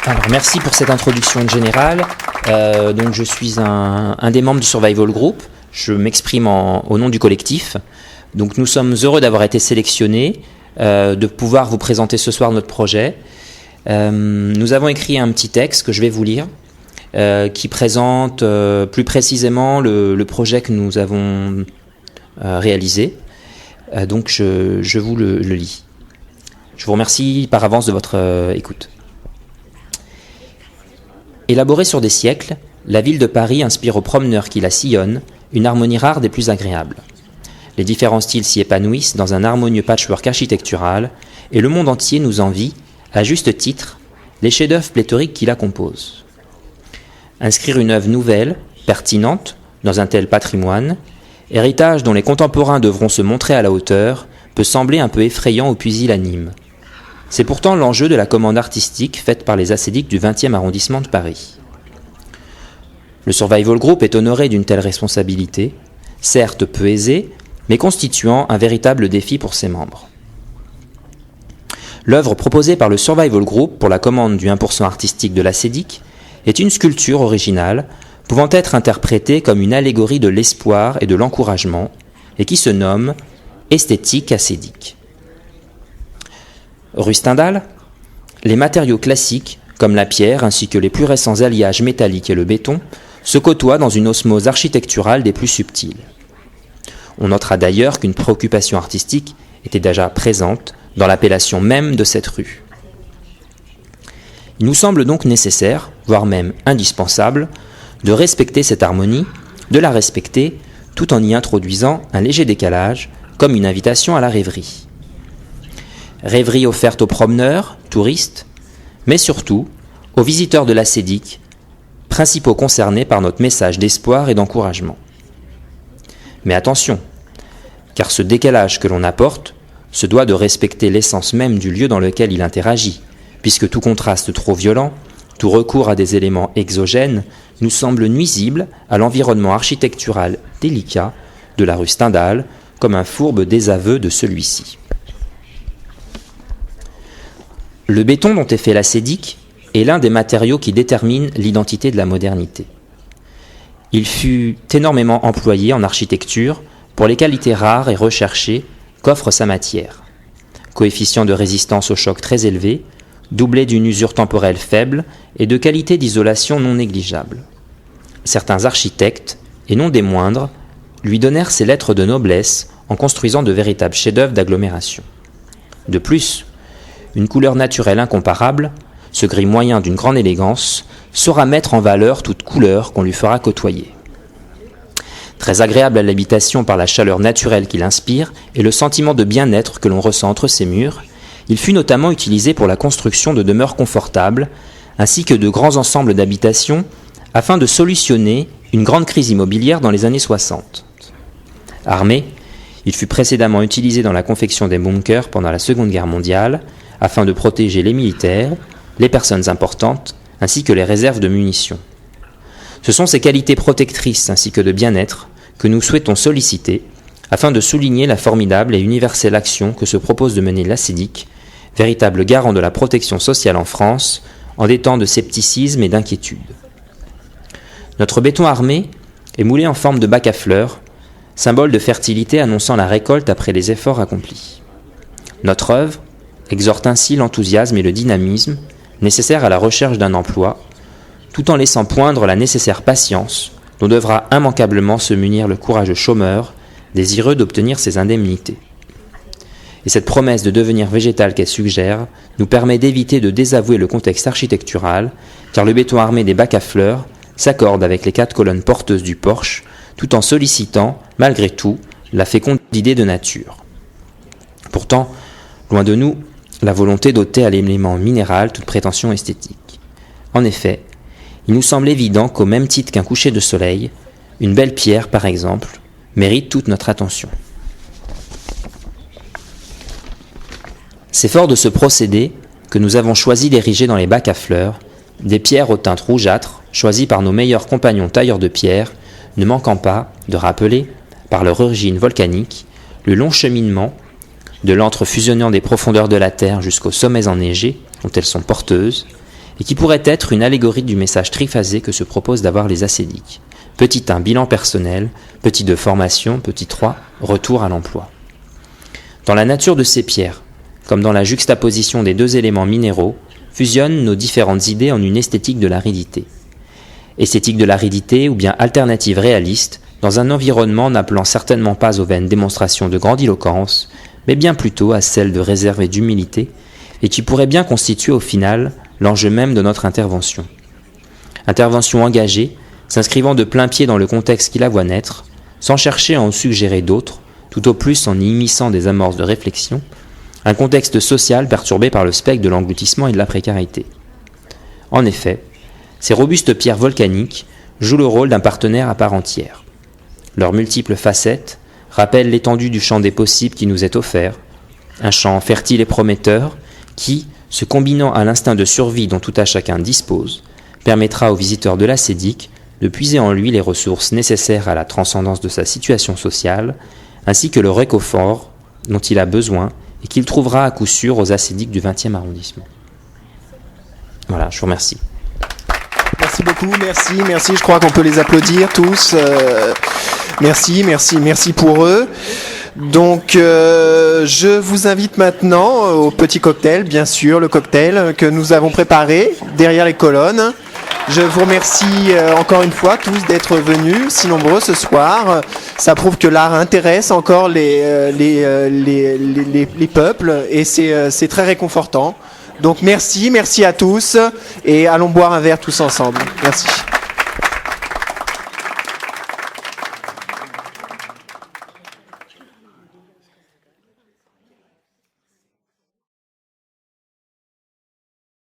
Alors, merci pour cette introduction générale. Donc, je suis un des membres du Survival Group. Je m'exprime au nom du collectif. Donc, nous sommes heureux d'avoir été sélectionnés, de pouvoir vous présenter ce soir notre projet. Nous avons écrit un petit texte que je vais vous lire, qui présente plus précisément le projet que nous avons réalisé. Donc, je vous le lis. Je vous remercie par avance de votre écoute. Élaborée sur des siècles, la ville de Paris inspire aux promeneurs qui la sillonnent une harmonie rare des plus agréables. Les différents styles s'y épanouissent dans un harmonieux patchwork architectural et le monde entier nous envie, à juste titre, les chefs-d'œuvre pléthoriques qui la composent. Inscrire une œuvre nouvelle, pertinente, dans un tel patrimoine, héritage dont les contemporains devront se montrer à la hauteur, peut sembler un peu effrayant ou pusillanime. C'est pourtant l'enjeu de la commande artistique faite par les ascédiques du 20e arrondissement de Paris. Le Survival Group est honoré d'une telle responsabilité, certes peu aisée, mais constituant un véritable défi pour ses membres. L'œuvre proposée par le Survival Group pour la commande du 1% artistique de l'ascédique est une sculpture originale pouvant être interprétée comme une allégorie de l'espoir et de l'encouragement et qui se nomme « Esthétique ascédique ». Rue Stendhal, les matériaux classiques, comme la pierre ainsi que les plus récents alliages métalliques et le béton, se côtoient dans une osmose architecturale des plus subtiles. On notera d'ailleurs qu'une préoccupation artistique était déjà présente dans l'appellation même de cette rue. Il nous semble donc nécessaire, voire même indispensable, de respecter cette harmonie, de la respecter tout en y introduisant un léger décalage, comme une invitation à la rêverie. Rêverie offerte aux promeneurs, touristes, mais surtout aux visiteurs de l'ascédique, principaux concernés par notre message d'espoir et d'encouragement. Mais attention, car ce décalage que l'on apporte se doit de respecter l'essence même du lieu dans lequel il interagit, puisque tout contraste trop violent, tout recours à des éléments exogènes nous semble nuisible à l'environnement architectural délicat de la rue Stendhal, comme un fourbe désaveu de celui-ci. Le béton dont est fait l'ascédique est l'un des matériaux qui déterminent l'identité de la modernité. Il fut énormément employé en architecture pour les qualités rares et recherchées qu'offre sa matière. Coefficient de résistance au choc très élevé, doublé d'une usure temporelle faible et de qualité d'isolation non négligeable. Certains architectes, et non des moindres, lui donnèrent ses lettres de noblesse en construisant de véritables chefs-d'œuvre d'agglomération. De plus, une couleur naturelle incomparable, ce gris moyen d'une grande élégance, saura mettre en valeur toute couleur qu'on lui fera côtoyer. Très agréable à l'habitation par la chaleur naturelle qu'il inspire et le sentiment de bien-être que l'on ressent entre ses murs, il fut notamment utilisé pour la construction de demeures confortables, ainsi que de grands ensembles d'habitations, afin de solutionner une grande crise immobilière dans les années 60. Armé, il fut précédemment utilisé dans la confection des bunkers pendant la Seconde Guerre mondiale, afin de protéger les militaires, les personnes importantes, ainsi que les réserves de munitions. Ce sont ces qualités protectrices ainsi que de bien-être que nous souhaitons solliciter afin de souligner la formidable et universelle action que se propose de mener l'ascédique, véritable garant de la protection sociale en France, en des temps de scepticisme et d'inquiétude. Notre béton armé est moulé en forme de bac à fleurs, symbole de fertilité annonçant la récolte après les efforts accomplis. Notre œuvre exhorte ainsi l'enthousiasme et le dynamisme nécessaires à la recherche d'un emploi, tout en laissant poindre la nécessaire patience dont devra immanquablement se munir le courageux chômeur, désireux d'obtenir ses indemnités. Et cette promesse de devenir végétal qu'elle suggère nous permet d'éviter de désavouer le contexte architectural, car le béton armé des bacs à fleurs s'accorde avec les 4 colonnes porteuses du porche, tout en sollicitant, malgré tout, la féconde idée de nature. Pourtant, loin de nous, la volonté d'ôter à l'élément minéral toute prétention esthétique. En effet, il nous semble évident qu'au même titre qu'un coucher de soleil, une belle pierre, par exemple, mérite toute notre attention. C'est fort de ce procédé que nous avons choisi d'ériger dans les bacs à fleurs des pierres aux teintes rougeâtres, choisies par nos meilleurs compagnons tailleurs de pierre, ne manquant pas de rappeler, par leur origine volcanique, le long cheminement de l'antre fusionnant des profondeurs de la terre jusqu'aux sommets enneigés dont elles sont porteuses, et qui pourrait être une allégorie du message triphasé que se proposent d'avoir les ascédiques. Petit 1, bilan personnel, petit 2, formation, petit 3, retour à l'emploi. Dans la nature de ces pierres, comme dans la juxtaposition des deux éléments minéraux, fusionnent nos différentes idées en une esthétique de l'aridité. Esthétique de l'aridité ou bien alternative réaliste, dans un environnement n'appelant certainement pas aux vaines démonstrations de grandiloquence, mais bien plutôt à celles de réserve et d'humilité, et qui pourrait bien constituer au final l'enjeu même de notre intervention. Intervention engagée, s'inscrivant de plein pied dans le contexte qui la voit naître, sans chercher à en suggérer d'autres, tout au plus en y immisçant des amorces de réflexion, un contexte social perturbé par le spectre de l'engloutissement et de la précarité. En effet, ces robustes pierres volcaniques jouent le rôle d'un partenaire à part entière. Leurs multiples facettes rappellent l'étendue du champ des possibles qui nous est offert, un champ fertile et prometteur qui, se combinant à l'instinct de survie dont tout à chacun dispose, permettra aux visiteurs de l'ascédique de puiser en lui les ressources nécessaires à la transcendance de sa situation sociale, ainsi que le réconfort dont il a besoin et qu'il trouvera à coup sûr aux ascédiques du 20e arrondissement. Voilà, je vous remercie. Merci beaucoup, merci. Je crois qu'on peut les applaudir tous. Merci pour eux. Donc, je vous invite maintenant au petit cocktail, bien sûr, le cocktail que nous avons préparé derrière les colonnes. Je vous remercie encore une fois tous d'être venus si nombreux ce soir. Ça prouve que l'art intéresse encore les peuples et c'est très réconfortant. Donc merci à tous et allons boire un verre tous ensemble. Merci.